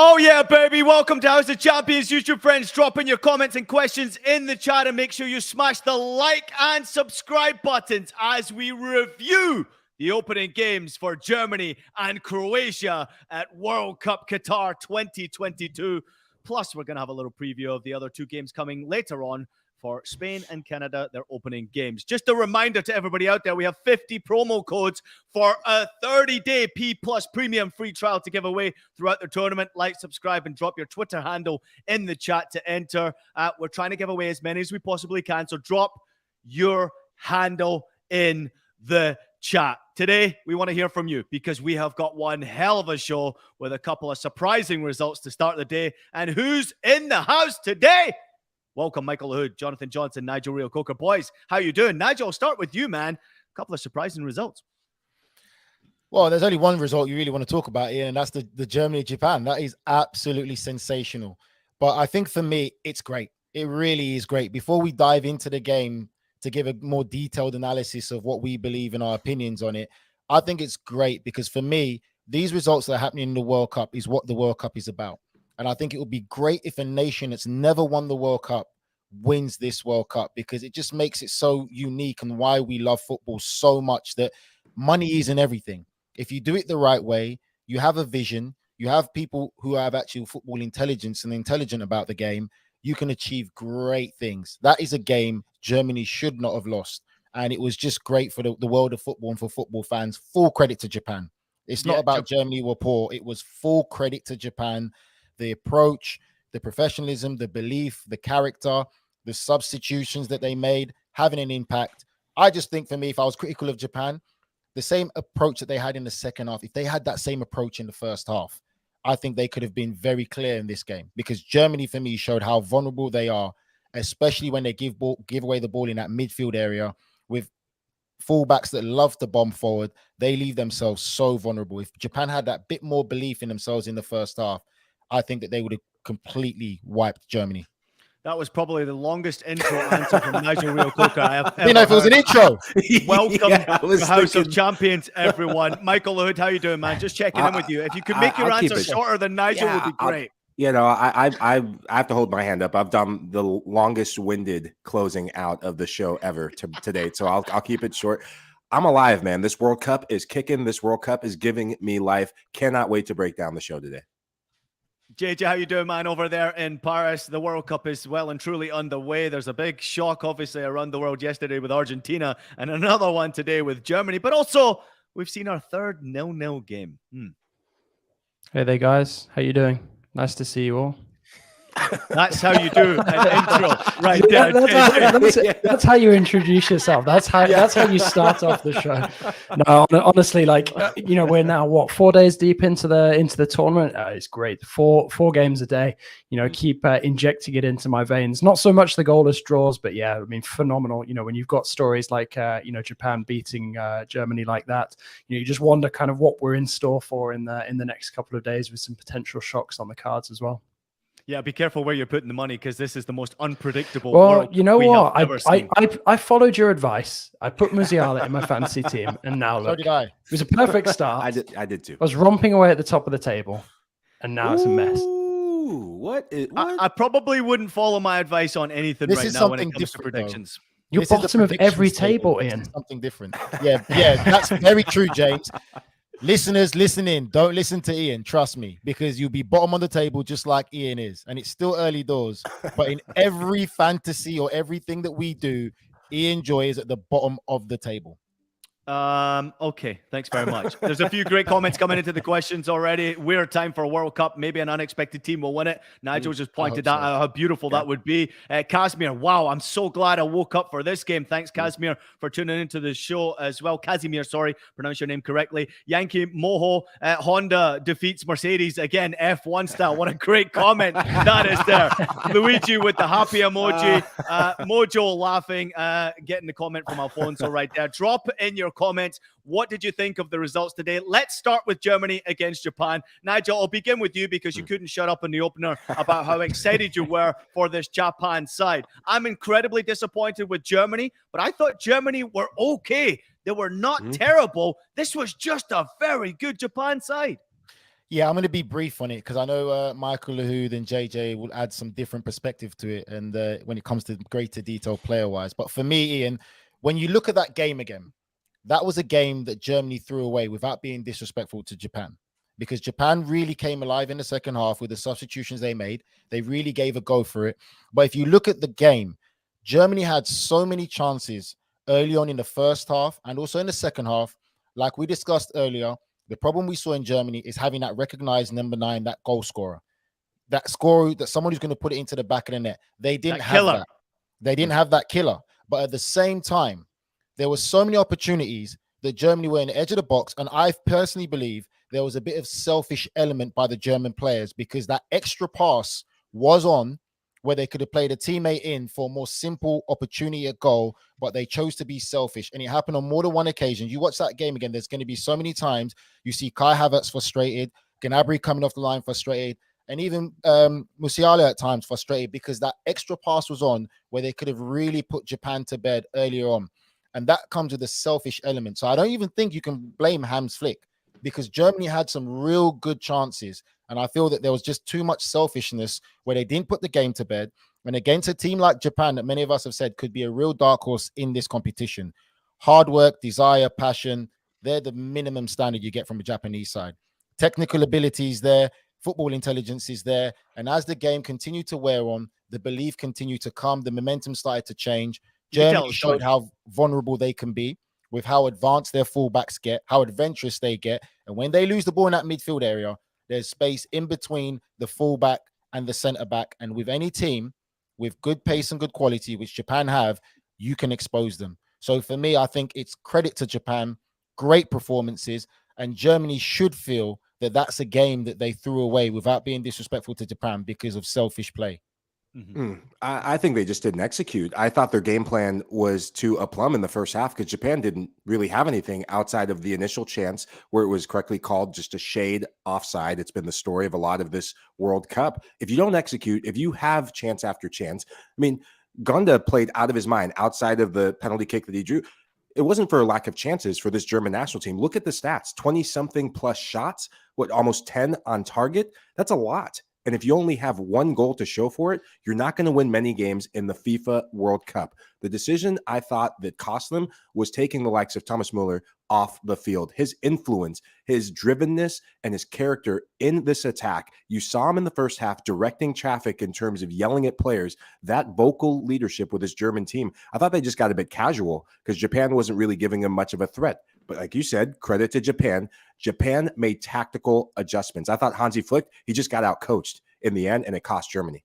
Oh yeah, baby. Welcome to House of Champions, YouTube friends. Drop in your comments and questions in the chat and make sure you smash the like and subscribe buttons as we review the opening games for Germany and Croatia at World Cup Qatar 2022. Plus, we're going to have a little preview of the other two games coming later on for Spain and Canada, their opening games. Just a reminder to everybody out there, we have 50 promo codes for a 30-day P+ premium free trial to give away throughout the tournament. Like, subscribe, and drop your Twitter handle in the chat to enter. We're trying to give away as many as we possibly can, so drop your handle in the chat. Today, we want to hear from you because we have got one hell of a show with a couple of surprising results to start the day. And who's in the house today? Welcome, Michael Hood, Jonathan Johnson, Nigel reo-coker. Boys, how you doing? Nigel, I'll start with you, man. A couple of surprising results. Well, there's only one result you really want to talk about, Ian, and that's the Germany-Japan. That is absolutely sensational. But I think for me, it's great. It really is great. Before we dive into the game to give a more detailed analysis of what we believe and our opinions on it, I think it's great because for me, these results that are happening in the World Cup is what the World Cup is about. And I think it would be great if a nation that's never won the World Cup wins this World Cup, because it just makes it so unique and why we love football so much, that money isn't everything. If you do it the right way, you have a vision, you have people who have actual football intelligence and intelligent about the game, you can achieve great things. That is a game Germany should not have lost. And it was just great for the world of football and for football fans. Full credit to Japan. It's not about Germany were poor. It was full credit to Japan. The approach, the professionalism, the belief, the character, the substitutions that they made, having an impact. I just think for me, if I was critical of Japan, the same approach that they had in the second half, if they had that same approach in the first half, I think they could have been very clear in this game, because Germany, for me, showed how vulnerable they are, especially when they give away the ball in that midfield area with fullbacks that love to bomb forward. They leave themselves so vulnerable. If Japan had that bit more belief in themselves in the first half, I think that they would have completely wiped Germany. That was probably the longest intro answer from Nigel reo-coker I have ever I didn't know if it was an intro. Welcome to House of Champions, everyone. Michael Hood, how you doing, man? Just checking in with you. If you could make your answer shorter than Nigel, would be great. I have to hold my hand up. I've done the longest winded closing out of the show ever to date, so I'll keep it short. I'm alive, man. This World Cup is kicking. This World Cup is giving me life. Cannot wait to break down the show today. JJ, how you doing, man, over there in Paris? The World Cup is well and truly underway. There's a big shock, obviously, around the world yesterday with Argentina and another one today with Germany. But also, we've seen our third 0-0 game. Hey there, guys. How you doing? Nice to see you all. That's how you do an intro, right there. That's how you introduce yourself. That's how you start off the show. No, honestly, like we're now what 4 days deep into the tournament. It's great. Four games a day. Keep injecting it into my veins. Not so much the goalless draws, but yeah, I mean, phenomenal. When you've got stories like Japan beating Germany like that, you just wonder kind of what we're in store for in the next couple of days, with some potential shocks on the cards as well. Yeah, be careful where you're putting the money, because this is the most unpredictable. Well, you know what? I followed your advice. I put Musiala in my fantasy team, and now look. So did I. It was a perfect start. I did too. I was romping away at the top of the table, and now it's a mess. What? I probably wouldn't follow my advice on anything right now when it comes to predictions. You're bottom of every table, Ian. Something different. Yeah, that's very true, James. Listeners, listen in. Don't listen to Ian. Trust me, because you'll be bottom on the table just like Ian is. And it's still early doors. But in every fantasy or everything that we do, Ian Joy is at the bottom of the table. Okay, thanks very much. There's a few great comments coming into the questions already. Weird time for a World Cup. Maybe an unexpected team will win it. Nigel just pointed out how beautiful that would be. Casimir, wow, I'm so glad I woke up for this game. Thanks, Casimir, for tuning into the show as well. Casimir, sorry, pronounce your name correctly. Yankee Moho, Honda defeats Mercedes again, F1 style. What a great comment that is there. Luigi with the happy emoji. Mojo laughing, getting the comment from Alfonso right there. Drop in your comments. What did you think of the results today? Let's start with Germany against Japan. Nigel, I'll begin with you because you couldn't shut up in the opener about how excited you were for this Japan side. I'm incredibly disappointed with Germany, but I thought Germany were okay. They were not terrible. This was just a very good Japan side. Yeah, I'm going to be brief on it because I know Michael Lahoud and JJ will add some different perspective to it, and when it comes to greater detail player-wise. But for me, Ian, when you look at that game again, that was a game that Germany threw away without being disrespectful to Japan, because Japan really came alive in the second half with the substitutions they made. They really gave a go for it. But if you look at the game, Germany had so many chances early on in the first half and also in the second half. Like we discussed earlier, the problem we saw in Germany is having that recognized number 9, that goal scorer, that scorer, that someone who's going to put it into the back of the net. They didn't have that. They didn't have that killer. But at the same time, there were so many opportunities that Germany were in the edge of the box. And I personally believe there was a bit of selfish element by the German players, because that extra pass was on where they could have played a teammate in for a more simple opportunity at goal, but they chose to be selfish. And it happened on more than one occasion. You watch that game again, there's going to be so many times you see Kai Havertz frustrated, Gnabry coming off the line frustrated, and even Musiala at times frustrated, because that extra pass was on where they could have really put Japan to bed earlier on. And that comes with a selfish element. So I don't even think you can blame Hans Flick, because Germany had some real good chances. And I feel that there was just too much selfishness where they didn't put the game to bed. And against a team like Japan, that many of us have said could be a real dark horse in this competition, hard work, desire, passion, they're the minimum standard you get from a Japanese side. Technical abilities there, football intelligence is there. And as the game continued to wear on, the belief continued to come, the momentum started to change. Germany showed how vulnerable they can be with how advanced their fullbacks get, how adventurous they get. And when they lose the ball in that midfield area, there's space in between the fullback and the centre back. And with any team with good pace and good quality, which Japan have, you can expose them. So for me, I think it's credit to Japan, great performances, and Germany should feel that that's a game that they threw away without being disrespectful to Japan because of selfish play. I think they just didn't execute. I thought their game plan was to a plumb in the first half, because Japan didn't really have anything outside of the initial chance where it was correctly called just a shade offside. It's been the story of a lot of this World Cup. If you don't execute, if you have chance after chance, I mean, Gonda played out of his mind outside of the penalty kick that he drew. It wasn't for a lack of chances for this German national team. Look at the stats, 20-something plus shots, almost 10 on target. That's a lot. And if you only have one goal to show for it, you're not going to win many games in the FIFA World Cup. The decision I thought that cost them was taking the likes of Thomas Muller off the field. His influence, his drivenness, and his character in this attack. You saw him in the first half directing traffic in terms of yelling at players. That vocal leadership with his German team, I thought they just got a bit casual because Japan wasn't really giving him much of a threat. But like you said, credit to Japan. Japan made tactical adjustments. I thought Hansi Flick, he just got out coached in the end, and it cost Germany.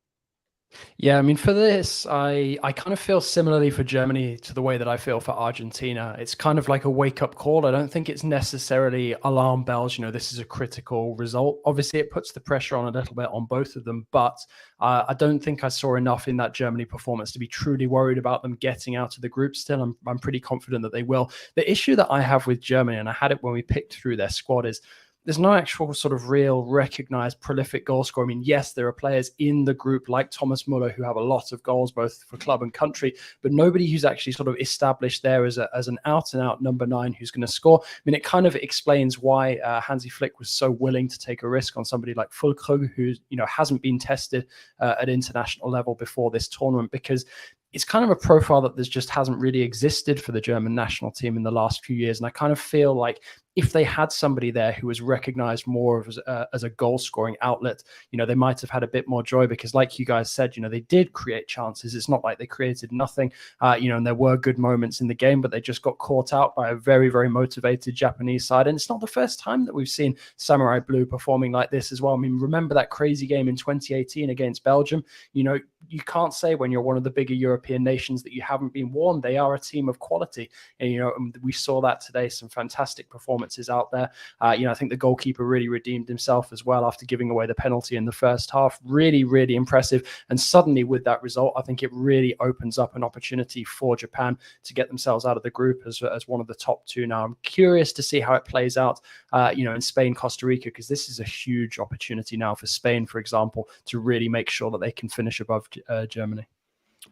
Yeah, I mean, for this, I kind of feel similarly for Germany to the way that I feel for Argentina. It's kind of like a wake-up call. I don't think it's necessarily alarm bells. You know, this is a critical result. Obviously, it puts the pressure on a little bit on both of them, but I don't think I saw enough in that Germany performance to be truly worried about them getting out of the group still. I'm pretty confident that they will. The issue that I have with Germany, and I had it when we picked through their squad, is there's no actual sort of real recognized prolific goal scorer. I mean, yes, there are players in the group like Thomas Muller who have a lot of goals, both for club and country, but nobody who's actually sort of established there as an out-and-out number 9 who's going to score. I mean, it kind of explains why Hansi Flick was so willing to take a risk on somebody like Füllkrug, who, you know, hasn't been tested at international level before this tournament, because it's kind of a profile that just hasn't really existed for the German national team in the last few years. And I kind of feel like if they had somebody there who was recognized more as a goal scoring outlet, you know, they might have had a bit more joy, because like you guys said, you know, they did create chances. It's not like they created nothing, you know, and there were good moments in the game, but they just got caught out by a very, very motivated Japanese side. And it's not the first time that we've seen Samurai Blue performing like this as well. I mean, remember that crazy game in 2018 against Belgium? You know, you can't say when you're one of the bigger European nations that you haven't been warned. They are a team of quality. And, you know, we saw that today, some fantastic performances out there. You know, I think the goalkeeper really redeemed himself as well after giving away the penalty in the first half. Really, really impressive. And suddenly with that result, I think it really opens up an opportunity for Japan to get themselves out of the group as one of the top 2 now. I'm curious to see how it plays out, you know, in Spain, Costa Rica, because this is a huge opportunity now for Spain, for example, to really make sure that they can finish above Germany.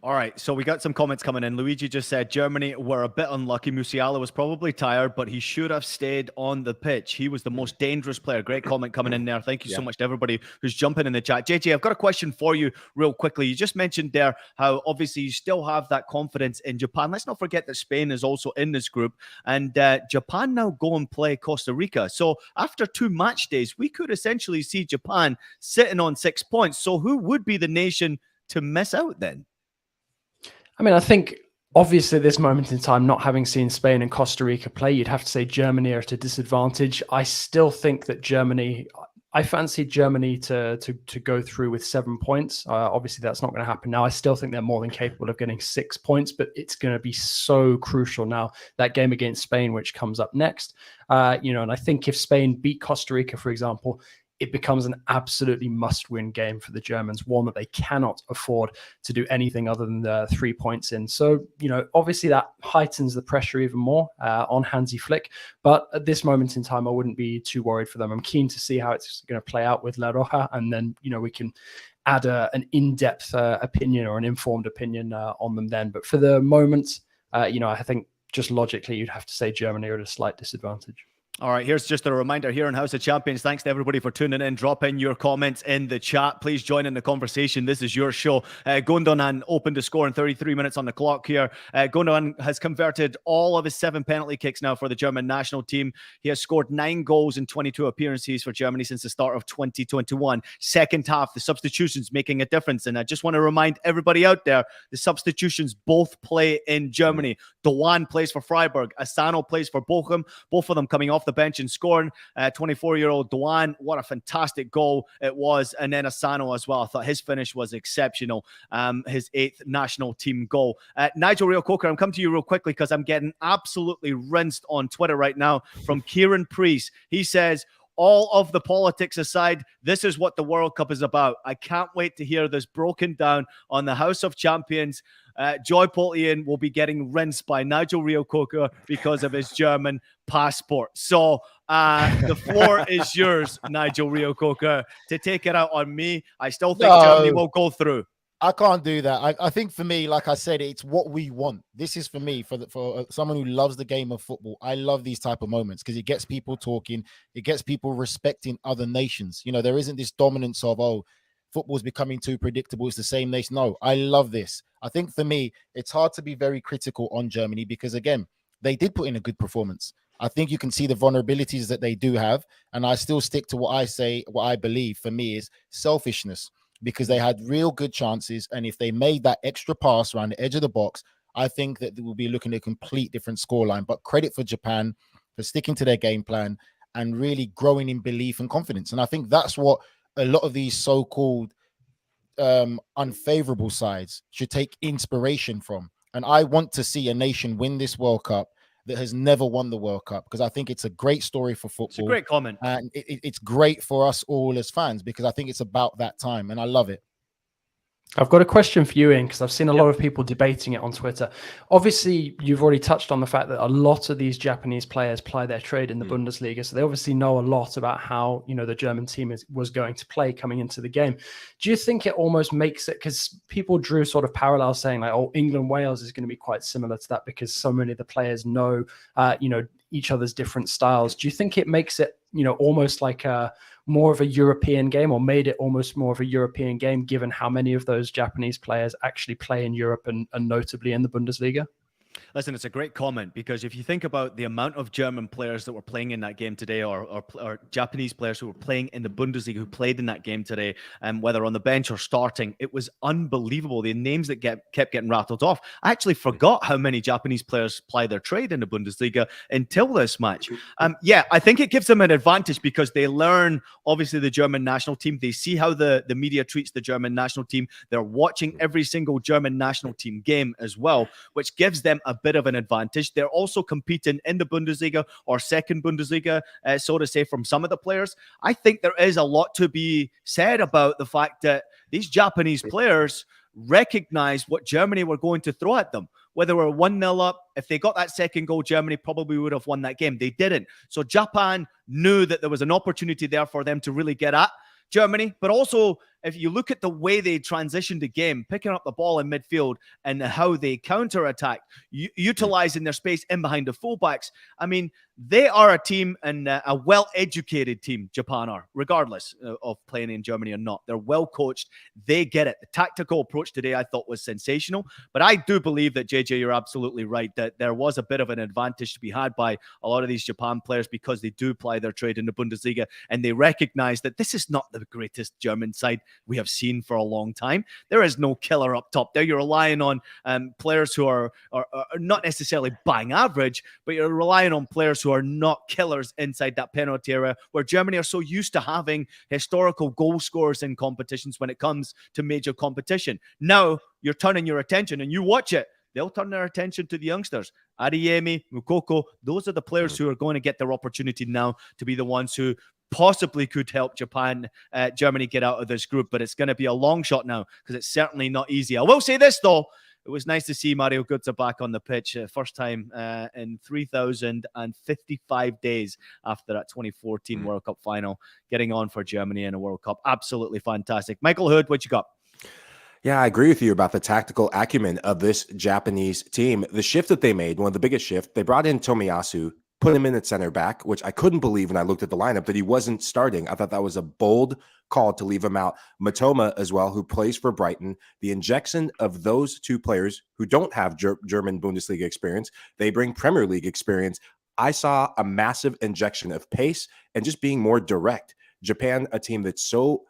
All right, so we got some comments coming in. Luigi just said Germany were a bit unlucky. Musiala was probably tired, but he should have stayed on the pitch. He was the most dangerous player. Great comment coming in there. Thank you so much to everybody who's jumping in the chat. JJ, I've got a question for you real quickly. You just mentioned there how obviously you still have that confidence in Japan. Let's not forget that Spain is also in this group, and Japan now go and play Costa Rica. So after 2 match days, we could essentially see Japan sitting on 6 points. So who would be the nation to miss out then? I mean, I think obviously at this moment in time, not having seen Spain and Costa Rica play, you'd have to say Germany are at a disadvantage. I still think that I fancy Germany to go through with 7 points. Obviously, that's not going to happen now. I still think they're more than capable of getting 6 points, but it's going to be so crucial now. That game against Spain, which comes up next, and I think if Spain beat Costa Rica, for example, it becomes an absolutely must-win game for the Germans, one that they cannot afford to do anything other than the 3 points in. So, obviously that heightens the pressure even more on Hansi Flick. But at this moment in time, I wouldn't be too worried for them. I'm keen to see how it's going to play out with La Roja, and then, we can add an in-depth opinion or an informed opinion on them then. But for the moment, I think just logically, you'd have to say Germany are at a slight disadvantage. All right, here's just a reminder here on House of Champions. Thanks to everybody for tuning in. Drop in your comments in the chat. Please join in the conversation. This is your show. Gundogan opened the score in 33 minutes on the clock here. Gundogan has converted all of his 7 penalty kicks now for the German national team. He has scored 9 goals in 22 appearances for Germany since the start of 2021. Second half, the substitutions making a difference. And I just want to remind everybody out there, the substitutions both play in Germany. Doan plays for Freiburg. Asano plays for Bochum. Both of them coming off the bench and scoring. 24-year-old Doan, what a fantastic goal it was. And then Asano as well. I thought his finish was exceptional. His 8th national team goal. Nigel reo-coker, I'm coming to you real quickly because I'm getting absolutely rinsed on Twitter right now from Kieran Priest. He says, all of the politics aside, this is what the World Cup is about. I can't wait to hear this broken down on the House of Champions. Joy Poltian will be getting rinsed by Nigel reo-coker because of his German passport. So the floor is yours, Nigel reo-coker, to take it out on me. I still think Germany will go through. I can't do that. I think for me, like I said, it's what we want. This is for me, for someone who loves the game of football. I love these type of moments because it gets people talking. It gets people respecting other nations. There isn't this dominance of, football's becoming too predictable. It's the same nation. No, I love this. I think for me, it's hard to be very critical on Germany because, again, they did put in a good performance. I think you can see the vulnerabilities that they do have. And I still stick to what I believe for me is selfishness, because they had real good chances. And if they made that extra pass around the edge of the box, I think that they will be looking at a complete different scoreline. But credit for Japan for sticking to their game plan and really growing in belief and confidence. And I think that's what a lot of these so-called unfavorable sides should take inspiration from. And I want to see a nation win this World Cup that has never won the World Cup, because I think it's a great story for football. It's a great comment. And it's great for us all as fans, because I think it's about that time, and I love it. I've got a question for you, Ian, because I've seen a lot of people debating it on Twitter. Obviously, you've already touched on the fact that a lot of these Japanese players ply their trade in the Bundesliga, so they obviously know a lot about how the German team was going to play coming into the game. Do you think it almost makes it, because people drew sort of parallels saying like, England-Wales is going to be quite similar to that because so many of the players know, each other's different styles. Do you think it makes it, almost like more of a European game, or made it almost more of a European game, given how many of those Japanese players actually play in Europe and notably in the Bundesliga? Listen, it's a great comment, because if you think about the amount of German players that were playing in that game today, or Japanese players who were playing in the Bundesliga who played in that game today, whether on the bench or starting, it was unbelievable. The names that kept getting rattled off. I actually forgot how many Japanese players ply their trade in the Bundesliga until this match. Yeah, I think it gives them an advantage because they learn, obviously, the German national team. They see how the media treats the German national team. They're watching every single German national team game as well, which gives them a bit of an advantage. They're also competing in the Bundesliga, or second Bundesliga, so to say, from some of the players. I think there is a lot to be said about the fact that these Japanese players recognize what Germany were going to throw at them. Whether we're 1-0 up, if they got that second goal, Germany probably would have won that game. They didn't. So Japan knew that there was an opportunity there for them to really get at Germany, but also if you look at the way they transitioned the game, picking up the ball in midfield and how they counter-attack, utilizing their space in behind the fullbacks, I mean, they are a team and a well-educated team, Japan are, regardless of playing in Germany or not. They're well-coached. They get it. The tactical approach today I thought was sensational. But I do believe that, JJ, you're absolutely right, that there was a bit of an advantage to be had by a lot of these Japan players because they do ply their trade in the Bundesliga and they recognize that this is not the greatest German side we have seen for a long time. There is no killer up top there. You're relying on players who are not necessarily bang average, but you're relying on players who are not killers inside that penalty area, where Germany are so used to having historical goal scorers in competitions when it comes to major competition. Now you're turning your attention, and you watch it, they'll turn their attention to the youngsters. Adeyemi, Moukoko, those are the players who are going to get their opportunity now to be the ones who possibly could help Germany get out of this group, but it's going to be a long shot now because it's certainly not easy. I will say this, though. It was nice to see Mario Götze back on the pitch. First time in 3,055 days after that 2014 World Cup final, getting on for Germany in a World Cup. Absolutely fantastic. Michael Hood, what you got? Yeah, I agree with you about the tactical acumen of this Japanese team. The shift that they made, one of the biggest shifts, they brought in Tomiyasu, put him in at center back, which I couldn't believe when I looked at the lineup that he wasn't starting. I thought that was a bold call to leave him out. Matoma as well, who plays for Brighton. The injection of those two players who don't have German Bundesliga experience, they bring Premier League experience. I saw a massive injection of pace and just being more direct. Japan, a team that's so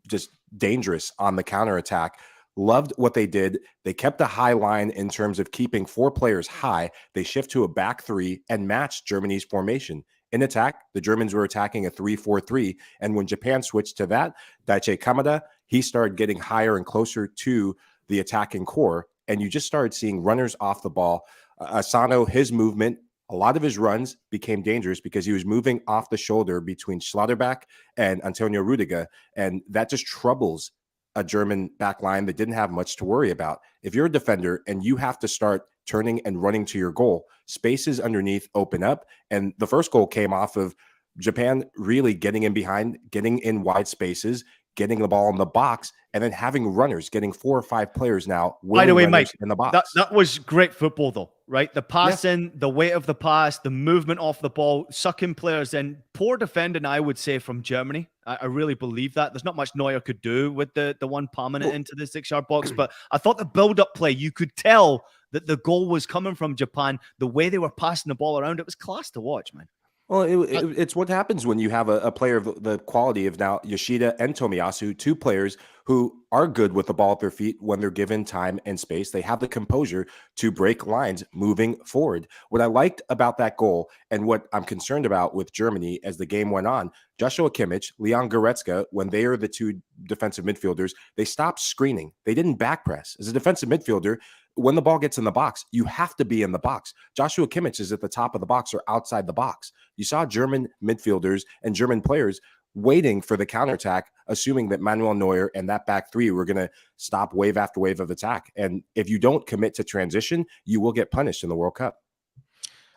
just dangerous on the counterattack, loved what they did. They kept a high line in terms of keeping four players high. They shift to a back three and matched Germany's formation. In attack, the Germans were attacking a 3-4-3. And when Japan switched to that, Daichi Kamada, he started getting higher and closer to the attacking core. And you just started seeing runners off the ball. Asano, his movement, a lot of his runs became dangerous because he was moving off the shoulder between Schlotterbeck and Antonio Rudiger. And that just troubles a German back line that didn't have much to worry about. If you're a defender and you have to start turning and running to your goal, spaces underneath open up. And the first goal came off of Japan really getting in behind, getting in wide spaces, getting the ball in the box, and then having runners, getting 4 or 5 players now. By the way, Mike, in the box. That was great football, though, right? The passing, the weight of the pass, the movement off the ball, sucking players in. Poor defending, I would say, from Germany. I really believe that. There's not much Neuer could do with the one palming it into the 6-yard box, but I thought the build-up play, you could tell that the goal was coming from Japan. The way they were passing the ball around, it was class to watch, man. Well, it's what happens when you have a player of the quality of now Yoshida and Tomiyasu, two players who are good with the ball at their feet when they're given time and space. They have the composure to break lines moving forward. What I liked about that goal and what I'm concerned about with Germany as the game went on, Joshua Kimmich, Leon Goretzka, when they are the two defensive midfielders, they stopped screening. They didn't back press. As a defensive midfielder, when the ball gets in the box, you have to be in the box. Joshua Kimmich is at the top of the box or outside the box. You saw German midfielders and German players waiting for the counterattack, assuming that Manuel Neuer and that back three were going to stop wave after wave of attack. And if you don't commit to transition, you will get punished in the World Cup.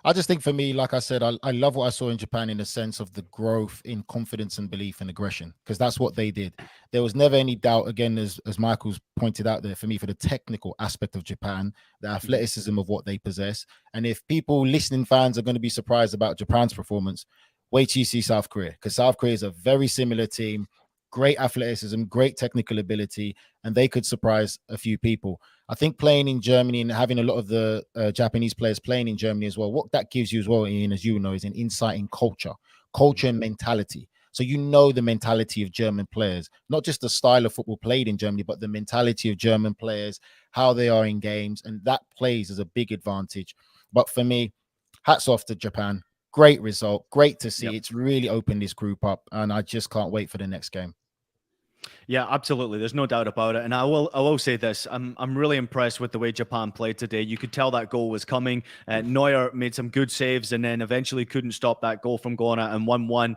I just think for me, like I said, I love what I saw in Japan in the sense of the growth in confidence and belief and aggression, because that's what they did. There was never any doubt, again, as Michael's pointed out there, for me, for the technical aspect of Japan, the athleticism of what they possess. And if people, listening fans, are going to be surprised about Japan's performance, wait till you see South Korea, because South Korea is a very similar team. Great athleticism, great technical ability, and they could surprise a few people. I think playing in Germany and having a lot of the Japanese players playing in Germany as well, what that gives you as well, Ian, as you know, is an insight in culture and mentality. So you know the mentality of German players, not just the style of football played in Germany, but the mentality of German players, how they are in games, and that plays as a big advantage. But for me, hats off to Japan. Great result. Great to see. Yep. It's really opened this group up, and I just can't wait for the next game. Yeah, absolutely. There's no doubt about it. And I will say this. I'm really impressed with the way Japan played today. You could tell that goal was coming. Neuer made some good saves and then eventually couldn't stop that goal from going out, and 1-1.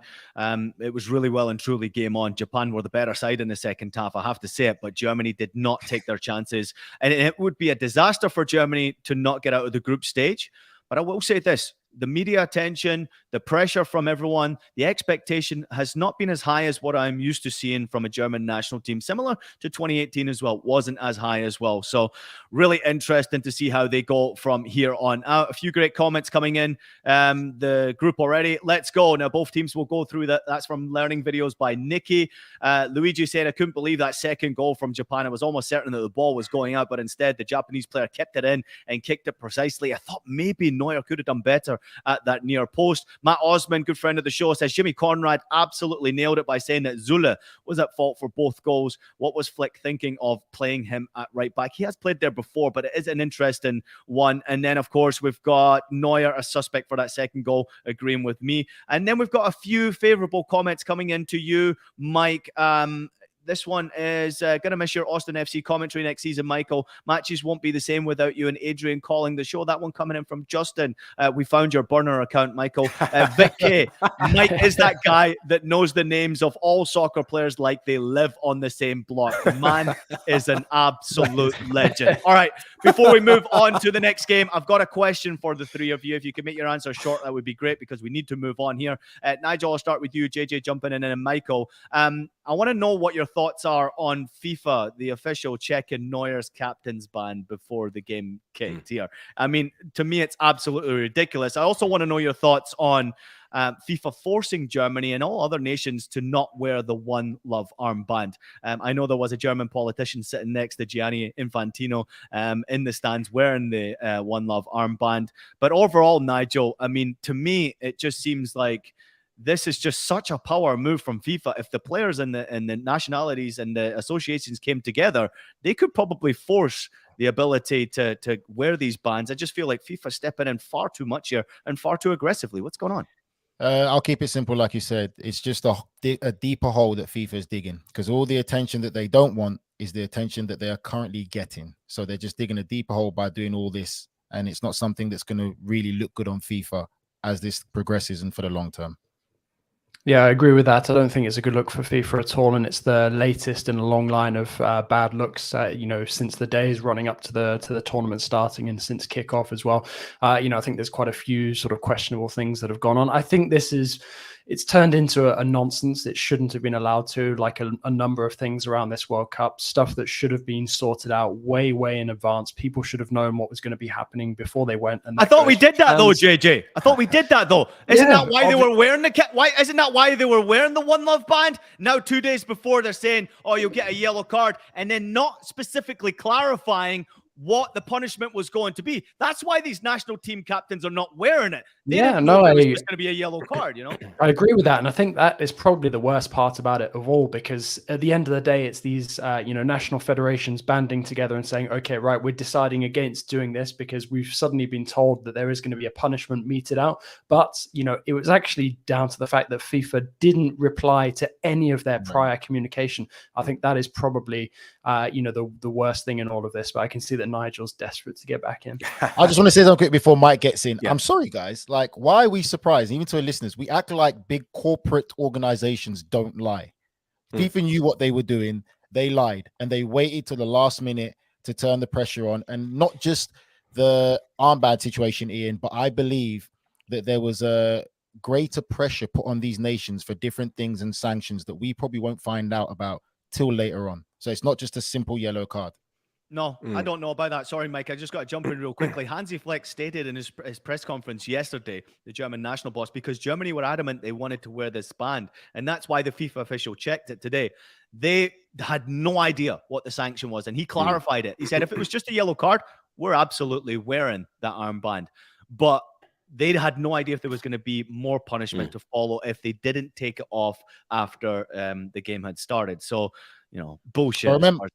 It was really well and truly game on. Japan were the better side in the second half, I have to say it, but Germany did not take their chances. And it would be a disaster for Germany to not get out of the group stage. But I will say this. The media attention, the pressure from everyone, the expectation has not been as high as what I'm used to seeing from a German national team. Similar to 2018 as well, wasn't as high as well. So really interesting to see how they go from here on out. A few great comments coming in the group already. Let's go. Now, both teams will go through that. That's from learning videos by Nikki. Luigi said, I couldn't believe that second goal from Japan. I was almost certain that the ball was going out, but instead the Japanese player kept it in and kicked it precisely. I thought maybe Neuer could have done better at that near post. Matt Osman, good friend of the show, says Jimmy Conrad absolutely nailed it by saying that Zule was at fault for both goals. What was Flick thinking of playing him at right back? He has played there before, but it is an interesting one. And then, of course, we've got Neuer, a suspect for that second goal, agreeing with me. And then we've got a few favorable comments coming in to you, Mike. This one is going to miss your Austin FC commentary next season, Michael. Matches won't be the same without you and Adrian calling the show. That one coming in from Justin. We found your burner account, Michael. Vic K. Mike is that guy that knows the names of all soccer players like they live on the same block. The man is an absolute legend. All right, before we move on to the next game, I've got a question for the three of you. If you can make your answer short, that would be great because we need to move on here. Nigel, I'll start with you. JJ jumping in, and then Michael. I want to know what your thoughts are on FIFA, the official checking Neuer's captain's band before the game kicked here. I mean, to me, it's absolutely ridiculous. I also want to know your thoughts on FIFA forcing Germany and all other nations to not wear the One Love armband. I know there was a German politician sitting next to Gianni Infantino in the stands wearing the One Love armband. But overall, Nigel, I mean, to me, it just seems like this is just such a power move from FIFA. If the players and the nationalities and the associations came together, they could probably force the ability to wear these bands. I just feel like FIFA stepping in far too much here and far too aggressively. What's going on? I'll keep it simple, like you said. It's just a deeper hole that FIFA is digging, because all the attention that they don't want is the attention that they are currently getting. So they're just digging a deeper hole by doing all this, and it's not something that's going to really look good on FIFA as this progresses and for the long term. Yeah, I agree with that. I don't think it's a good look for FIFA at all, and it's the latest in a long line of bad looks. Since the days running up to the tournament starting and since kickoff as well. I think there's quite a few sort of questionable things that have gone on. I think it's turned into a nonsense. It shouldn't have been allowed to, like a number of things around this World Cup, stuff that should have been sorted out way in advance. People should have known what was going to be happening before they went. And I thought we did that though, JJ. I thought we did that though. Isn't that why they were wearing isn't that why they were wearing the One Love band? Now 2 days before they're saying, oh, you'll get a yellow card, and then not specifically clarifying what the punishment was going to be. That's why these national team captains are not wearing it. They didn't know it was just going to be a yellow card, I agree with that. And I think that is probably the worst part about it of all, because at the end of the day, it's these, national federations banding together and saying, okay, right, we're deciding against doing this because we've suddenly been told that there is going to be a punishment meted out. But, it was actually down to the fact that FIFA didn't reply to any of their prior communication. I think that is probably, the worst thing in all of this. But I can see that Nigel's desperate to get back in. I just want to say something quick before Mike gets in. Yeah. I'm sorry, guys. Like, why are we surprised? Even to our listeners, we act like big corporate organizations don't lie. FIFA knew what they were doing. They lied, and they waited till the last minute to turn the pressure on. And not just the armband situation, Ian, but I believe that there was a greater pressure put on these nations for different things and sanctions that we probably won't find out about till later on. So it's not just a simple yellow card. No, I don't know about that. Sorry, Mike. I just got to jump in real quickly. Hansi Flick stated in his press conference yesterday, the German national boss, because Germany were adamant they wanted to wear this band. And that's why the FIFA official checked it today. They had no idea what the sanction was. And he clarified it. He said, if it was just a yellow card, we're absolutely wearing that armband. But they had no idea if there was going to be more punishment to follow if they didn't take it off after the game had started. So, bullshit.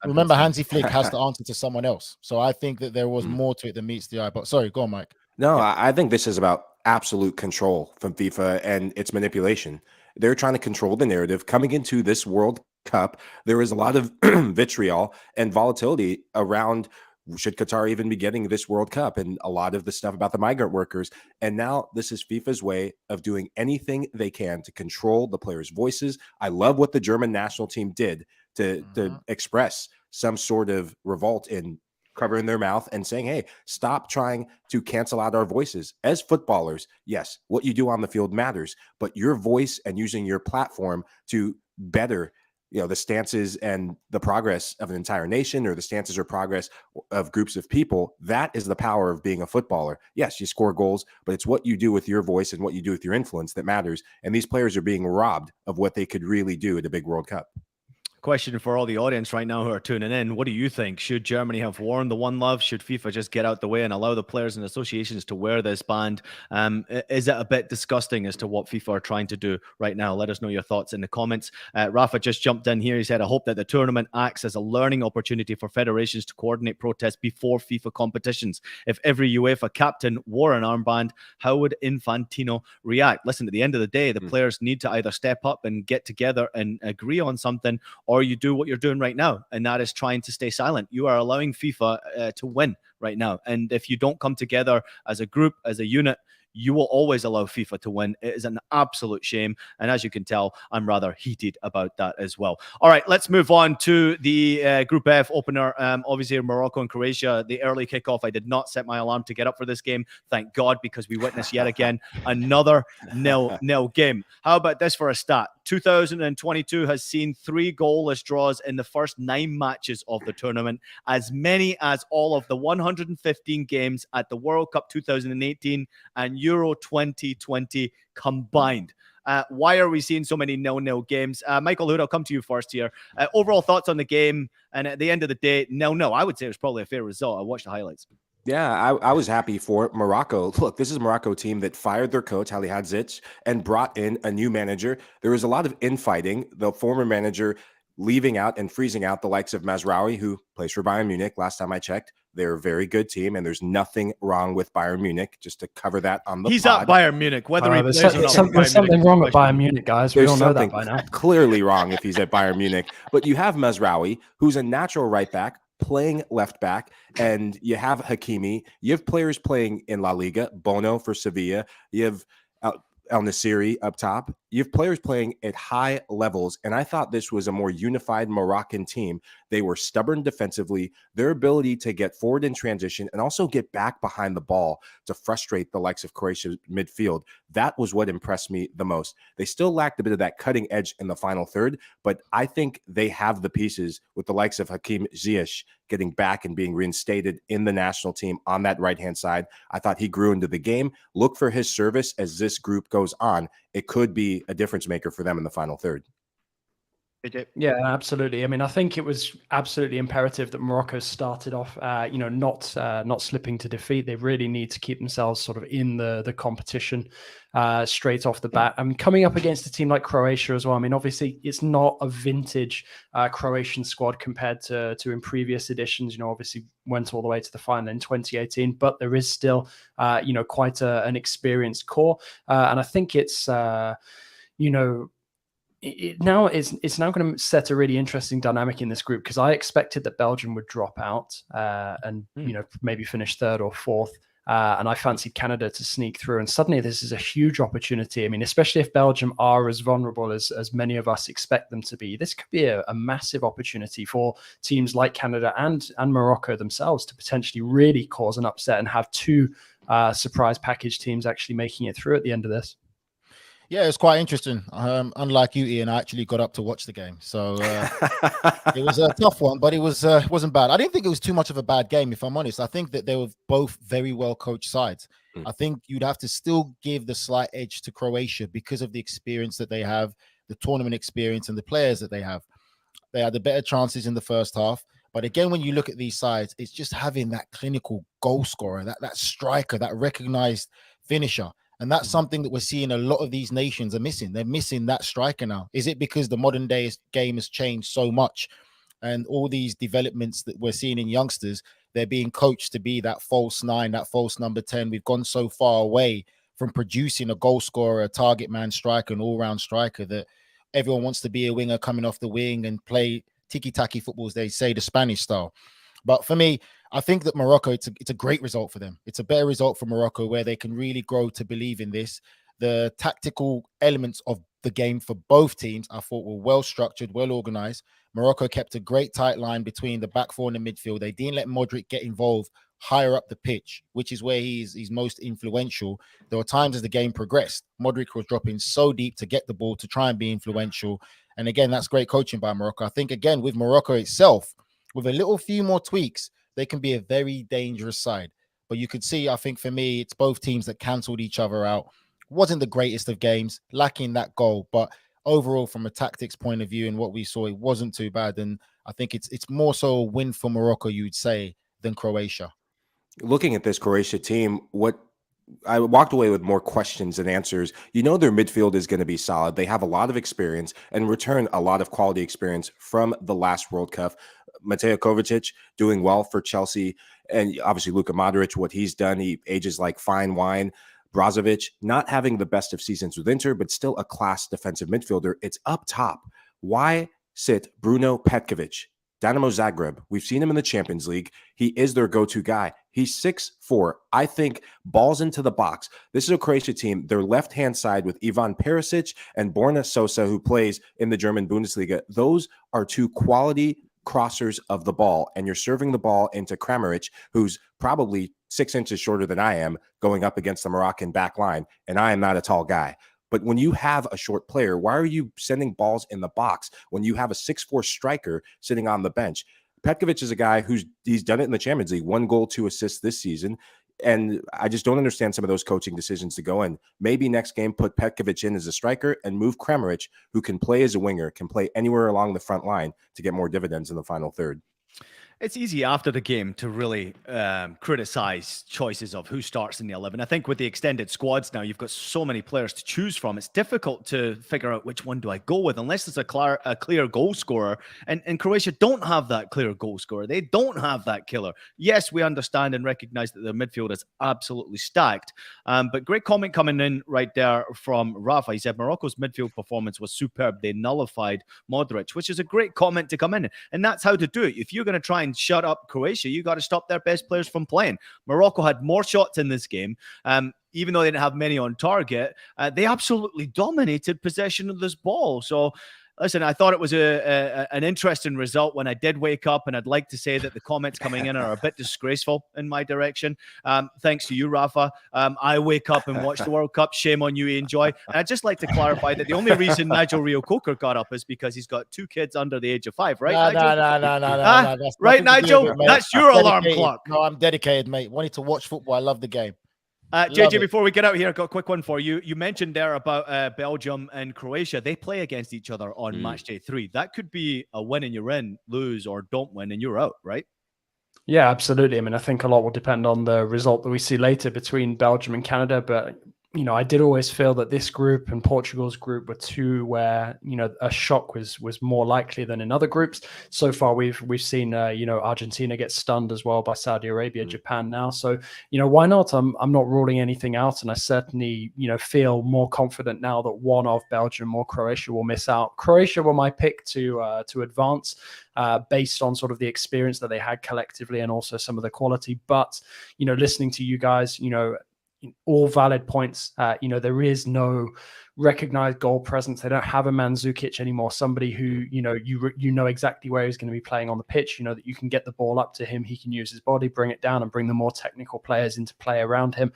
Remember, Hansi Flick has to answer to someone else. So I think that there was more to it than meets the eye. But sorry, go on, Mike. No, I think this is about absolute control from FIFA and its manipulation. They're trying to control the narrative. Coming into this World Cup, there is a lot of vitriol and volatility around, should Qatar even be getting this World Cup, and a lot of the stuff about the migrant workers. And now this is FIFA's way of doing anything they can to control the players' voices. I love what the German national team did to express some sort of revolt in covering their mouth and saying, hey, stop trying to cancel out our voices. As footballers, yes, what you do on the field matters, but your voice and using your platform to better the stances and the progress of an entire nation, or the stances or progress of groups of people, that is the power of being a footballer. Yes, you score goals, but it's what you do with your voice and what you do with your influence that matters. And these players are being robbed of what they could really do at a big World Cup. Question for all the audience right now who are tuning in. What do you think? Should Germany have worn the One Love? Should FIFA just get out the way and allow the players and associations to wear this band? Is it a bit disgusting as to what FIFA are trying to do right now? Let us know your thoughts in the comments. Rafa just jumped in here. He said, I hope that the tournament acts as a learning opportunity for federations to coordinate protests before FIFA competitions. If every UEFA captain wore an armband, how would Infantino react? Listen, at the end of the day, the players need to either step up and get together and agree on something, or you do what you're doing right now, and that is trying to stay silent. You are allowing FIFA to win right now. And if you don't come together as a group, as a unit, you will always allow FIFA to win. It is an absolute shame. And as you can tell, I'm rather heated about that as well. All right, let's move on to the Group F opener. Obviously, Morocco and Croatia, the early kickoff. I did not set my alarm to get up for this game. Thank God, because we witnessed yet again another nil game. How about this for a stat? 2022 has seen 3 goalless draws in the first 9 matches of the tournament, as many as all of the 115 games at the World Cup 2018 and Euro 2020 combined. Why are we seeing so many 0-0 games? Michael Hood, I'll come to you first here. Overall thoughts on the game, and at the end of the day, 0-0. I would say it was probably a fair result. I watched the highlights. Yeah, I was happy for Morocco. Look, this is a Morocco team that fired their coach, Halilhadzich, and brought in a new manager. There was a lot of infighting. The former manager leaving out and freezing out the likes of Mazraoui, who plays for Bayern Munich. Last time I checked, they're a very good team, and there's nothing wrong with Bayern Munich, just to cover that on the He's pod. at Bayern Munich, whether he plays or not. There's something wrong with Bayern Munich, guys. We all know that by now. Clearly wrong if he's at Bayern Munich. But you have Mazraoui, who's a natural right back, playing left back, and you have Hakimi. You have players playing in La Liga, Bono for Sevilla. You have El Nasiri up top. You have players playing at high levels, and I thought this was a more unified Moroccan team. They were stubborn defensively. Their ability to get forward in transition and also get back behind the ball to frustrate the likes of Croatia's midfield, that was what impressed me the most. They still lacked a bit of that cutting edge in the final third, but I think they have the pieces with the likes of Hakim Ziyech getting back and being reinstated in the national team on that right-hand side. I thought he grew into the game. Look for his service as this group goes on. It could be a difference maker for them in the final third. Yeah, absolutely. I mean, I think it was absolutely imperative that Morocco started off, not slipping to defeat. They really need to keep themselves sort of in the competition straight off the bat. I mean, coming up against a team like Croatia as well. I mean, obviously, it's not a vintage Croatian squad compared to in previous editions. Obviously went all the way to the final in 2018, but there is still, quite an experienced core, and I think it's, it's now going to set a really interesting dynamic in this group, because I expected that Belgium would drop out and maybe finish 3rd or 4th, and I fancied Canada to sneak through. And suddenly this is a huge opportunity. I mean, especially if Belgium are as vulnerable as many of us expect them to be, this could be a massive opportunity for teams like Canada and Morocco themselves to potentially really cause an upset and have 2 surprise package teams actually making it through at the end of this. Yeah, it's quite interesting. Unlike you, Ian, I actually got up to watch the game, so it was a tough one, but it wasn't bad. I didn't think it was too much of a bad game, if I'm honest. I think that they were both very well coached sides. I think you'd have to still give the slight edge to Croatia because of the experience that they have, the tournament experience, and the players that they have. They had the better chances in the first half. But again, when you look at these sides, it's just having that clinical goal scorer, that striker, that recognized finisher. And that's something that we're seeing a lot of these nations are missing. They're missing that striker now. Is it because the modern day game has changed so much, and all these developments that we're seeing in youngsters, they're being coached to be that false 9, that false number 10. We've gone so far away from producing a goal scorer, a target man striker, an all-round striker, that everyone wants to be a winger coming off the wing and play tiki-taki football, as they say, the Spanish style. But for me, I think that Morocco, it's a great result for them. It's a better result for Morocco, where they can really grow to believe in this. The tactical elements of the game for both teams, I thought, were well structured, well organized. Morocco kept a great tight line between the back four and the midfield. They didn't let Modric get involved higher up the pitch, which is where he's most influential. There were times as the game progressed, Modric was dropping so deep to get the ball to try and be influential. And again, that's great coaching by Morocco. I think, again, with Morocco itself, with a little few more tweaks, they can be a very dangerous side. But you could see, I think for me, it's both teams that cancelled each other out. Wasn't the greatest of games, lacking that goal. But overall, from a tactics point of view and what we saw, it wasn't too bad. And I think it's more so a win for Morocco, you'd say, than Croatia. Looking at this Croatia team, what I walked away with more questions than answers. You know, their midfield is going to be solid. They have a lot of experience and return a lot of quality experience from the last World Cup. Mateo Kovacic doing well for Chelsea, and obviously Luka Modric, what he's done, he ages like fine wine. Brozovic not having the best of seasons with Inter, but still a class defensive midfielder. It's up top. Why sit Bruno Petkovic? Dynamo Zagreb, we've seen him in the Champions League. He is their go-to guy. He's 6'4". I think balls into the box. This is a Croatia team. Their left-hand side with Ivan Perisic and Borna Sosa, who plays in the German Bundesliga. Those are two quality crossers of the ball, and you're serving the ball into Kramaric, who's probably 6 inches shorter than I am, going up against the Moroccan back line, and I am not a tall guy. But when you have a short player, why are you sending balls in the box when you have a 6'4" striker sitting on the bench? Petkovic is a guy he's done it in the Champions League, 1 goal, 2 assists this season. And I just don't understand some of those coaching decisions to go in. Maybe next game, put Petkovic in as a striker and move Kramaric, who can play as a winger, can play anywhere along the front line to get more dividends in the final third. It's easy after the game to really criticize choices of who starts in the 11. I think with the extended squads now, you've got so many players to choose from. It's difficult to figure out which one do I go with unless there's a clear goal scorer. And Croatia don't have that clear goal scorer. They don't have that killer. Yes, we understand and recognize that their midfield is absolutely stacked. But great comment coming in right there from Rafa. He said Morocco's midfield performance was superb. They nullified Modric, which is a great comment to come in. And that's how to do it. If you're going to try and shut up Croatia, you got to stop their best players from playing. Morocco had more shots in this game. Even though they didn't have many on target, they absolutely dominated possession of this ball. So listen, I thought it was an interesting result when I did wake up, and I'd like to say that the comments coming in are a bit disgraceful in my direction. Thanks to you, Rafa. I wake up and watch the World Cup. Shame on you, Enjoy. And I'd just like to clarify that the only reason Nigel reo-coker got up is because he's got 2 kids under the age of 5, right? No. Right, Nigel? That's your alarm clock. No, I'm dedicated, mate. Wanted to watch football. I love the game. JJ, before we get out here, I've got a quick one for you. You mentioned there about Belgium and Croatia. They play against each other on match day 3. That could be a win and you're in, lose or don't win and you're out, right? Yeah, absolutely. I mean, I think a lot will depend on the result that we see later between Belgium and Canada. But, you know, I did always feel that this group and Portugal's group were 2 where, you know, a shock was more likely than in other groups. So far, we've seen, you know, Argentina get stunned as well by Saudi Arabia, Japan now. So, you know, why not? I'm not ruling anything out. And I certainly, you know, feel more confident now that one of Belgium or Croatia will miss out. Croatia were my pick to advance based on sort of the experience that they had collectively and also some of the quality. But, you know, listening to you guys, you know, all valid points. You know, there is no recognized goal presence. They don't have a Mandzukic anymore. Somebody who, you know, you know exactly where he's going to be playing on the pitch. You know that you can get the ball up to him. He can use his body, bring it down, and bring the more technical players into play around him.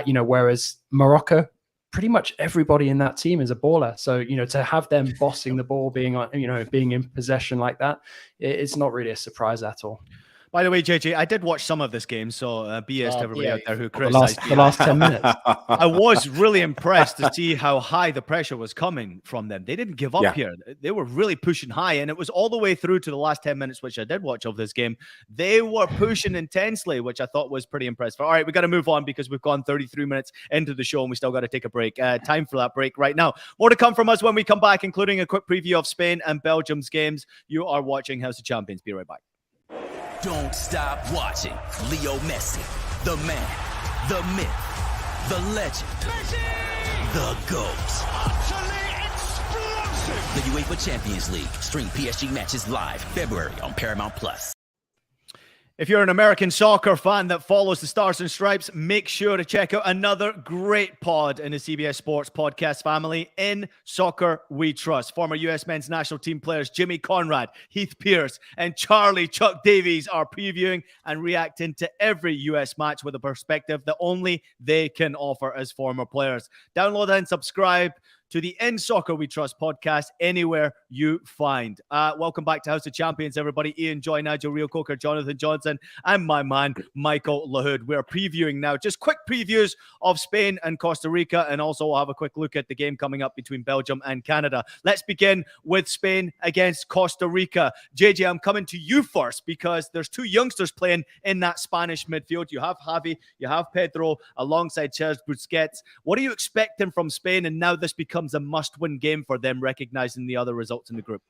You know, whereas Morocco, pretty much everybody in that team is a baller. So, you know, to have them bossing the ball, being in possession like that, it's not really a surprise at all. By the way, JJ, I did watch some of this game, so BS to everybody out there who criticized the last 10 minutes. I was really impressed to see how high the pressure was coming from them. They didn't give up here. They were really pushing high, and it was all the way through to the last 10 minutes, which I did watch of this game. They were pushing intensely, which I thought was pretty impressive. All right, we got to move on because we've gone 33 minutes into the show, and we still got to take a break. Time for that break right now. More to come from us when we come back, including a quick preview of Spain and Belgium's games. You are watching House of Champions. Be right back. Don't stop watching Leo Messi, the man, the myth, the legend, the GOAT. Utterly explosive. The UEFA Champions League. Stream PSG matches live February on Paramount+. If you're an American soccer fan that follows the Stars and Stripes, make sure to check out another great pod in the CBS Sports podcast family, In Soccer We Trust. Former US men's national team players Jimmy Conrad, Heath Pierce, and Charlie Chuck Davies are previewing and reacting to every US match with a perspective that only they can offer as former players. Download and subscribe to the In Soccer We Trust podcast anywhere you find. Welcome back to House of Champions, everybody. Ian Joy, Nigel Reo-coker, Jonathan Johnson, and my man, Michael Lahoud. We're previewing now, just quick previews of Spain and Costa Rica, and also we'll have a quick look at the game coming up between Belgium and Canada. Let's begin with Spain against Costa Rica. JJ, I'm coming to you first because there's two youngsters playing in that Spanish midfield. You have Javi, you have Pedro, alongside Sergio Busquets. What are you expecting from Spain? And now this becomes a must-win game for them, recognizing the other results in the group.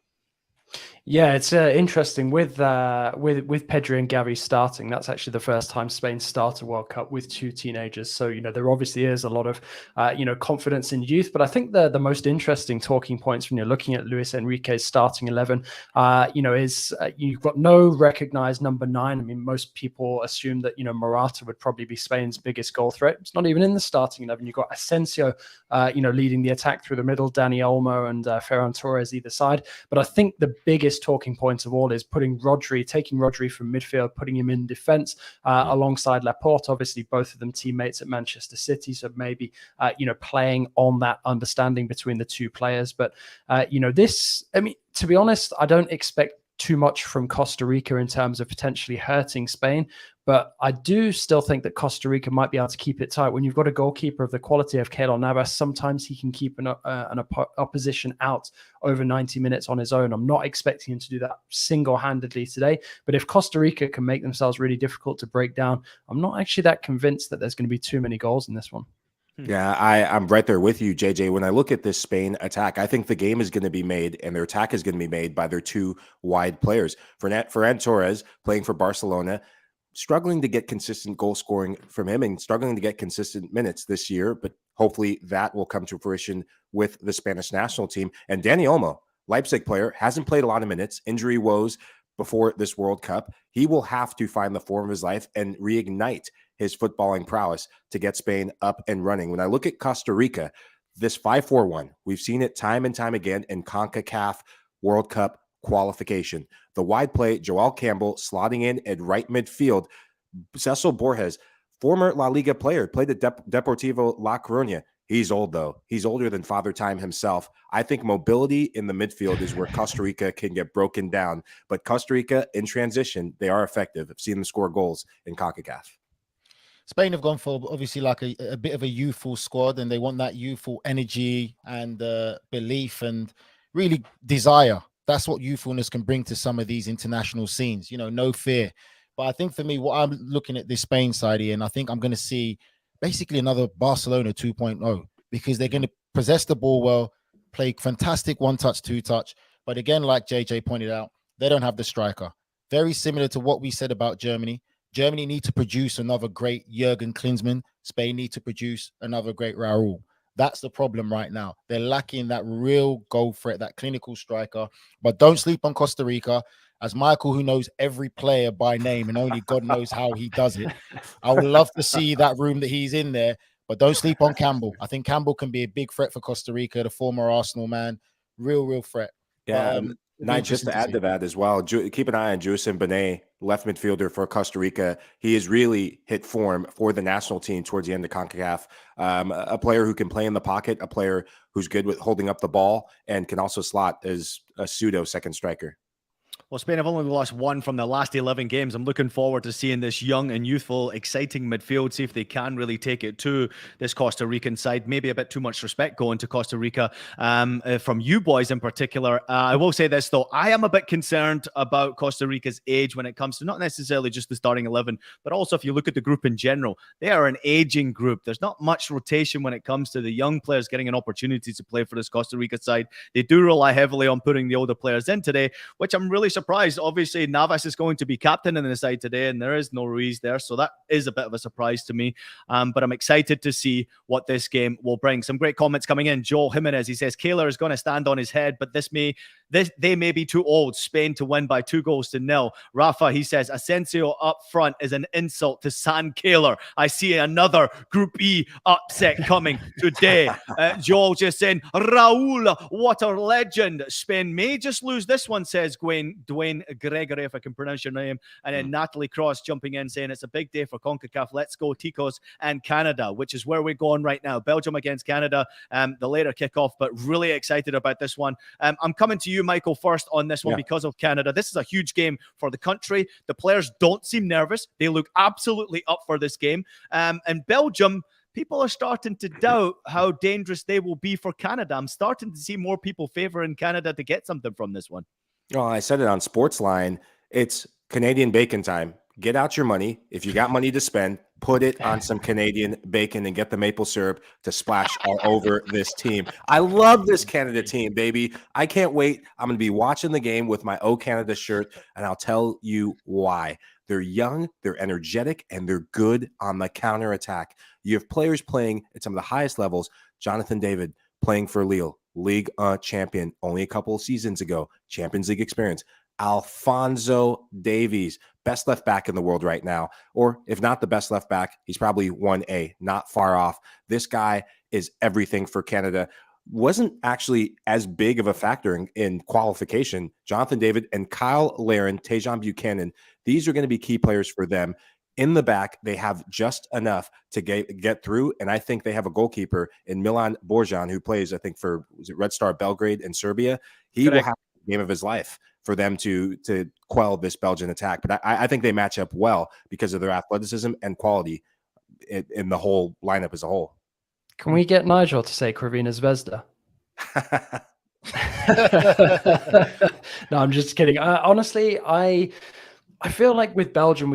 Yeah, it's interesting with Pedri and Gavi starting. That's actually the first time Spain start a World Cup with two teenagers. So, there obviously is a lot of, confidence in youth. But I think the most interesting talking points when you're looking at Luis Enrique's starting 11, is you've got no recognized number 9. I mean, most people assume that, Morata would probably be Spain's biggest goal threat. It's not even in the starting 11. You've got Asensio, leading the attack through the middle, Dani Olmo and Ferran Torres either side. But I think the biggest talking points of all is taking Rodri from midfield, putting him in defense alongside Laporte. Obviously, both of them teammates at Manchester City, so maybe playing on that understanding between the two players. But to be honest, I don't expect too much from Costa Rica in terms of potentially hurting Spain. But I do still think that Costa Rica might be able to keep it tight. When you've got a goalkeeper of the quality of Keylor Navas, sometimes he can keep an opposition out over 90 minutes on his own. I'm not expecting him to do that single-handedly today. But if Costa Rica can make themselves really difficult to break down, I'm not actually that convinced that there's going to be too many goals in this one. Yeah, I'm right there with you, JJ. When I look at this Spain attack, I think the game is going to be made and their attack is going to be made by their two wide players. Ferran Torres, playing for Barcelona, struggling to get consistent goal scoring from him and struggling to get consistent minutes this year, but hopefully that will come to fruition with the Spanish national team. And Dani Olmo, Leipzig player, hasn't played a lot of minutes, injury woes before this World Cup. He will have to find the form of his life and reignite his footballing prowess to get Spain up and running. When I look at Costa Rica, this 5-4-1, we've seen it time and time again in CONCACAF World Cup qualification. The wide play, Joel Campbell slotting in at right midfield. Cecil Borges, former La Liga player, played at Deportivo La Coruña. He's old, though. He's older than Father Time himself. I think mobility in the midfield is where Costa Rica can get broken down. But Costa Rica, in transition, they are effective. I've seen them score goals in CONCACAF. Spain have gone for obviously like a bit of a youthful squad, and they want that youthful energy and belief and really desire. That's what youthfulness can bring to some of these international scenes, no fear. But I think for me, what I'm looking at this Spain side here, and I think I'm going to see basically another Barcelona 2.0, because they're going to possess the ball well, play fantastic one-touch, two-touch. But again, like JJ pointed out, they don't have the striker. Very similar to what we said about Germany. Germany need to produce another great Jurgen Klinsmann. Spain need to produce another great Raúl. That's the problem right now. They're lacking that real goal threat, that clinical striker. But don't sleep on Costa Rica. As Michael, who knows every player by name and only God knows how he does it, I would love to see that room that he's in there. But don't sleep on Campbell. I think Campbell can be a big threat for Costa Rica, the former Arsenal man. Real threat. Yeah, just to add to that as well, keep an eye on Juicen Benet, left midfielder for Costa Rica. He has really hit form for the national team towards the end of CONCACAF. A player who can play in the pocket, a player who's good with holding up the ball and can also slot as a pseudo second striker. Well, Spain have only lost one from the last 11 games. I'm looking forward to seeing this young and youthful, exciting midfield, see if they can really take it to this Costa Rican side. Maybe a bit too much respect going to Costa Rica from you boys in particular. I will say this, though. I am a bit concerned about Costa Rica's age when it comes to not necessarily just the starting 11, but also if you look at the group in general. They are an aging group. There's not much rotation when it comes to the young players getting an opportunity to play for this Costa Rica side. They do rely heavily on putting the older players in today, which I'm really surprised. Obviously, Navas is going to be captain in the side today, and there is no Ruiz there, so that is a bit of a surprise to me. But I'm excited to see what this game will bring. Some great comments coming in. Joel Jimenez, he says, Keylor is going to stand on his head, but this may They may be too old. Spain to win by 2-0. Rafa, he says, Asensio up front is an insult to San Kaler. I see another Group E upset coming today. Joel just saying, Raul, what a legend. Spain may just lose this one, says Dwayne Gregory, if I can pronounce your name. And then Natalie Cross jumping in saying, it's a big day for CONCACAF. Let's go Ticos and Canada, which is where we're going right now. Belgium against Canada, the later kickoff, but really excited about this one. I'm coming to you, Michael, first on this one because of Canada. This is a huge game for the country. The players don't seem nervous. They look absolutely up for this game. And Belgium, people are starting to doubt how dangerous they will be for Canada. I'm starting to see more people favoring Canada to get something from this one. Oh, I said it on Sportsline. It's Canadian bacon time. Get out your money. If you got money to spend, put it on some Canadian bacon and get the maple syrup to splash all over this team. I love this Canada team, baby. I can't wait. I'm going to be watching the game with my O Canada shirt, and I'll tell you why. They're young, they're energetic, and they're good on the counterattack. You have players playing at some of the highest levels. Jonathan David playing for Lille, Ligue 1 champion only a couple of seasons ago, Champions League experience. Alphonso Davies, best left back in the world right now. Or if not the best left back, he's probably 1A, not far off. This guy is everything for Canada. Wasn't actually as big of a factor in qualification. Jonathan David and Kyle Larin, Tejan Buchanan, these are going to be key players for them. In the back, they have just enough to get through, and I think they have a goalkeeper in Milan Borjan, who plays, I think, for Red Star Belgrade in Serbia. He will have the game of his life for them to quell this Belgian attack. But I think they match up well because of their athleticism and quality in the whole lineup as a whole. Can we get Nigel to say Crvena Zvezda? No, I'm just kidding. Honestly, I feel like with Belgium,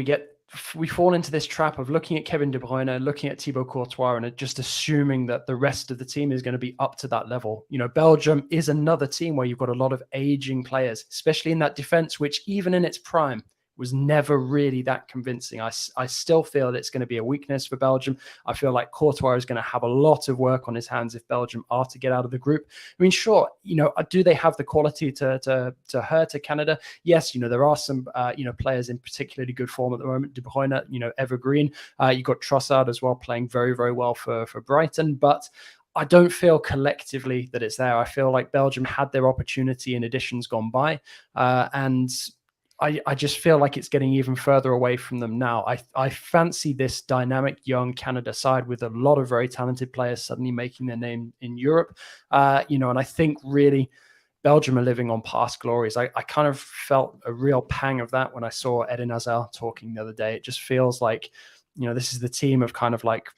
we fall into this trap of looking at Kevin De Bruyne, looking at Thibaut Courtois, and just assuming that the rest of the team is going to be up to that level. You know, Belgium is another team where you've got a lot of aging players, especially in that defense, which even in its prime was never really that convincing. I still feel that it's going to be a weakness for Belgium. I feel like Courtois is going to have a lot of work on his hands if Belgium are to get out of the group. I mean, sure, you know, do they have the quality to hurt Canada? Yes, you know, there are some, players in particularly good form at the moment. De Bruyne, you know, evergreen. You've got Trossard as well playing very, very well for Brighton, but I don't feel collectively that it's there. I feel like Belgium had their opportunity in editions gone by, and I just feel like it's getting even further away from them now. I fancy this dynamic young Canada side with a lot of very talented players suddenly making their name in Europe. And I think really Belgium are living on past glories. I kind of felt a real pang of that when I saw Eden Hazard talking the other day. It just feels like, you know, this is the team of kind of like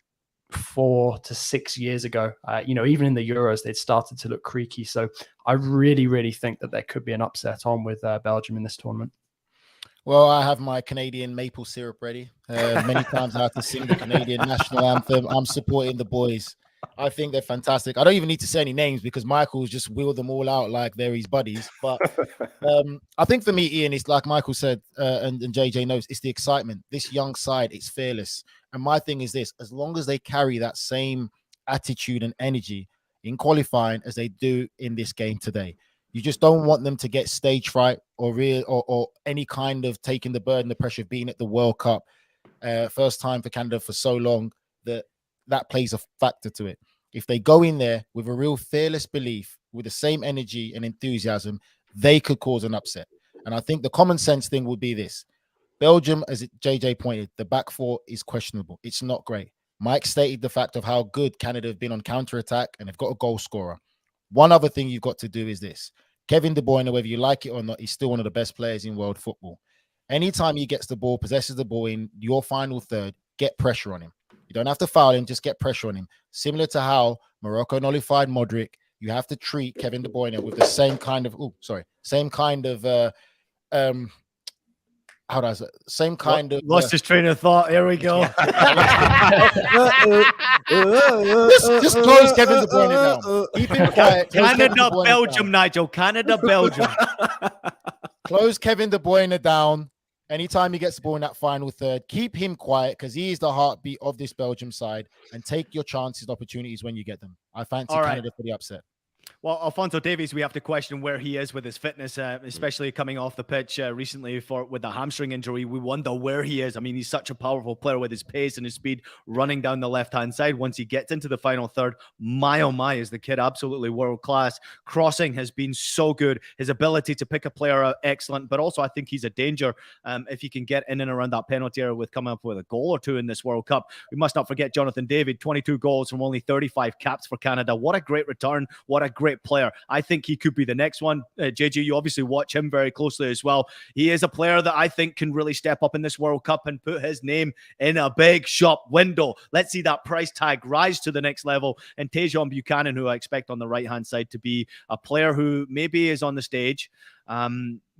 4 to 6 years ago. Even in the Euros, they'd started to look creaky. So I really, really think that there could be an upset on with Belgium in this tournament. Well, I have my Canadian maple syrup ready. Many times I have to sing the Canadian national anthem. I'm supporting the boys. I think they're fantastic. I don't even need to say any names because Michael's just wheeled them all out like they're his buddies. But I think for me, Ian, it's like Michael said, and JJ knows, it's the excitement. This young side, it's fearless. And my thing is this, as long as they carry that same attitude and energy in qualifying as they do in this game today, you just don't want them to get stage fright or any kind of taking the burden, the pressure of being at the World Cup. First time for Canada for so long that plays a factor to it. If they go in there with a real fearless belief, with the same energy and enthusiasm, they could cause an upset. And I think the common sense thing would be this. Belgium, as JJ pointed, the back four is questionable. It's not great. Mike stated the fact of how good Canada have been on counter-attack and they've got a goal scorer. One other thing you've got to do is this. Kevin De Bruyne, whether you like it or not, he's still one of the best players in world football. Anytime he gets the ball, possesses the ball in your final third, get pressure on him. You don't have to foul him, just get pressure on him. Similar to how Morocco nullified Modric, you have to treat Kevin De Bruyne with the same kind of, lost his train of thought. Here we go. just close Kevin De Bruyne down. Keep him quiet. Canada, Belgium, Nigel. Canada, Belgium. Close Kevin De Bruyne down. Anytime he gets the ball in that final third, keep him quiet because he is the heartbeat of this Belgium side, and take your chances and opportunities when you get them. I fancy Canada for the upset. Well, Alphonso Davies, we have to question where he is with his fitness, especially coming off the pitch recently with the hamstring injury. We wonder where he is. I mean, he's such a powerful player with his pace and his speed running down the left-hand side. Once he gets into the final third, my oh my, is the kid absolutely world-class. Crossing has been so good. His ability to pick a player out, excellent. But also, I think he's a danger if he can get in and around that penalty area with coming up with a goal or two in this World Cup. We must not forget Jonathan David, 22 goals from only 35 caps for Canada. What a great return. What a great player. I think he could be the next one. JJ, you obviously watch him very closely as well. He is a player that I think can really step up in this World Cup and put his name in a big shop window. Let's see that price tag rise to the next level. And Tajon Buchanan, who I expect on the right-hand side to be a player who maybe is on the stage,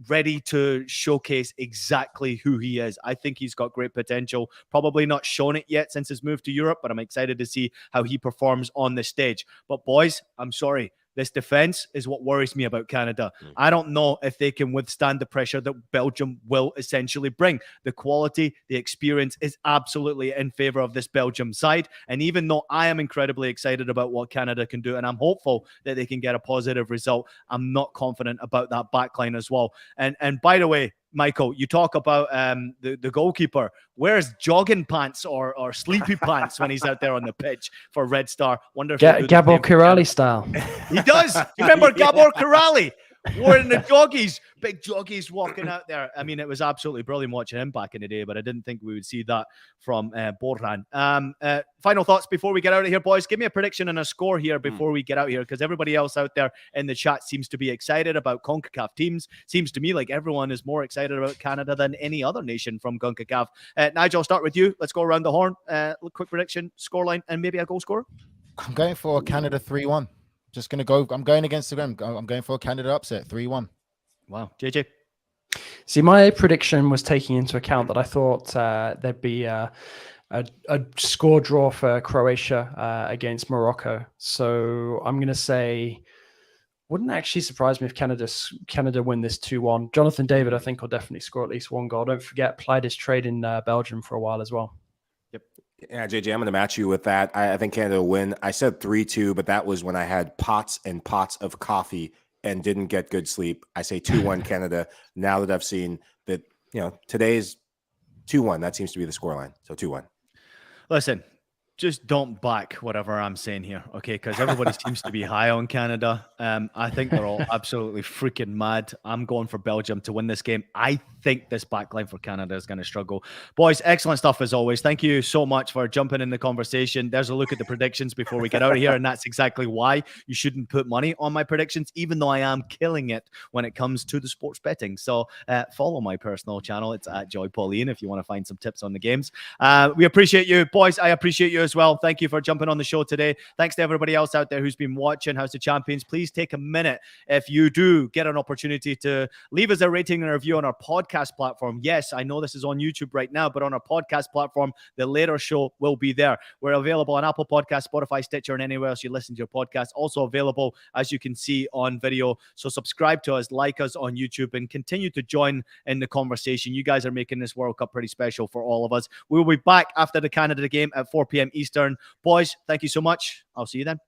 ready to showcase exactly who he is. I think he's got great potential. Probably not shown it yet since his move to Europe, but I'm excited to see how he performs on the stage. But boys, I'm sorry. This defense is what worries me about Canada. I don't know if they can withstand the pressure that Belgium will essentially bring. The quality, the experience is absolutely in favor of this Belgium side. And even though I am incredibly excited about what Canada can do, and I'm hopeful that they can get a positive result, I'm not confident about that backline as well. And by the way, Michael, you talk about the goalkeeper. Wears jogging pants or sleepy pants when he's out there on the pitch for Red Star. Wonder if Gabor Kirali style. He does. You remember Gabor Kirali? Wearing the joggies, big joggies walking out there. I mean, it was absolutely brilliant watching him back in the day, but I didn't think we would see that from Borjan. Final thoughts before we get out of here, boys. Give me a prediction and a score here before we get out here, because everybody else out there in the chat seems to be excited about CONCACAF teams. Seems to me like everyone is more excited about Canada than any other nation from CONCACAF. Nigel, I'll start with you. Let's go around the horn. Quick prediction, scoreline, and maybe a goal scorer. I'm going for Canada 3-1. Just going to go. I'm going against the grain. I'm going for a Canada upset, 3-1. Wow. JJ? See, my prediction was taking into account that I thought there'd be a score draw for Croatia against Morocco. So I'm going to say, wouldn't actually surprise me if Canada win this 2-1. Jonathan David, I think, will definitely score at least one goal. Don't forget, plied his trade in Belgium for a while as well. Yep. Yeah, JJ, I'm going to match you with that. I think Canada will win. I said 3-2, but that was when I had pots and pots of coffee and didn't get good sleep. I say 2-1 Canada. Now that I've seen that, today's 2-1, that seems to be the scoreline. So 2-1. Listen, just don't back whatever I'm saying here, okay? Because everybody seems to be high on Canada. I think they're all absolutely freaking mad. I'm going for Belgium to win this game. I think this backline for Canada is going to struggle. Boys, excellent stuff as always. Thank you so much for jumping in the conversation. There's a look at the predictions before we get out of here, and that's exactly why you shouldn't put money on my predictions, even though I am killing it when it comes to the sports betting. So follow my personal channel. It's at Joy Pauline if you want to find some tips on the games. We appreciate you. Boys, I appreciate you as well. Thank you for jumping on the show today. Thanks to everybody else out there who's been watching House of Champions. Please take a minute, if you do get an opportunity, to leave us a rating and a review on our podcast platform. Yes, I know this is on YouTube right now, but on our podcast platform, the later show will be there. We're available on Apple Podcasts, Spotify, Stitcher, and anywhere else you listen to your podcast. Also available, as you can see, on video. So subscribe to us, like us on YouTube, and continue to join in the conversation. You guys are making this World Cup pretty special for all of us. We'll be back after the Canada game at 4 p.m. Eastern. Boys, thank you so much. I'll see you then.